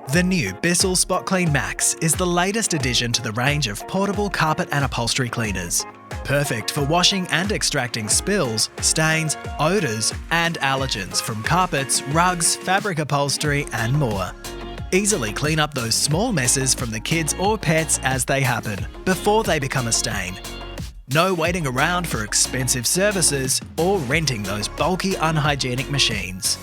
The new BISSELL SPOTCLEAN Max is the latest addition to the range of portable carpet and upholstery cleaners. Perfect for washing and extracting spills, stains, odours and allergens from carpets, rugs, fabric upholstery and more. Easily clean up those small messes from the kids or pets as they happen, before they become a stain. No waiting around for expensive services or renting those bulky, unhygienic machines.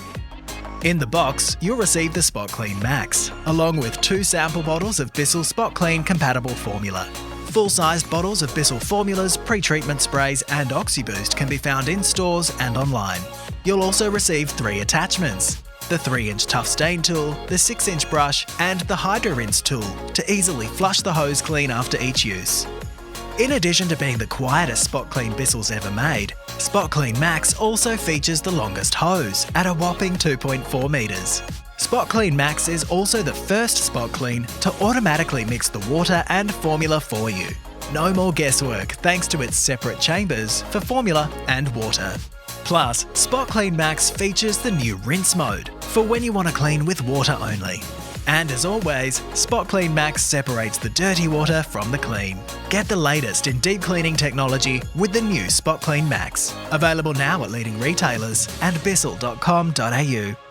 In the box, you'll receive the SPOTCLEAN Max, along with 2 sample bottles of BISSELL SPOTCLEAN compatible formula. Full-sized bottles of BISSELL formulas, pre-treatment sprays and OxyBoost can be found in stores and online. You'll also receive 3 attachments: the 3-inch tough stain tool, the 6-inch brush and the Hydro Rinse tool to easily flush the hose clean after each use. In addition to being the quietest spot clean BISSELL's ever made, SPOTCLEAN Max also features the longest hose at a whopping 2.4 metres. SPOTCLEAN Max is also the first SPOTCLEAN to automatically mix the water and formula for you. No more guesswork thanks to its separate chambers for formula and water. Plus, SPOTCLEAN Max features the new rinse mode for when you want to clean with water only. And as always, SPOTCLEAN Max separates the dirty water from the clean. Get the latest in deep cleaning technology with the new SPOTCLEAN Max. Available now at leading retailers and bissell.com.au.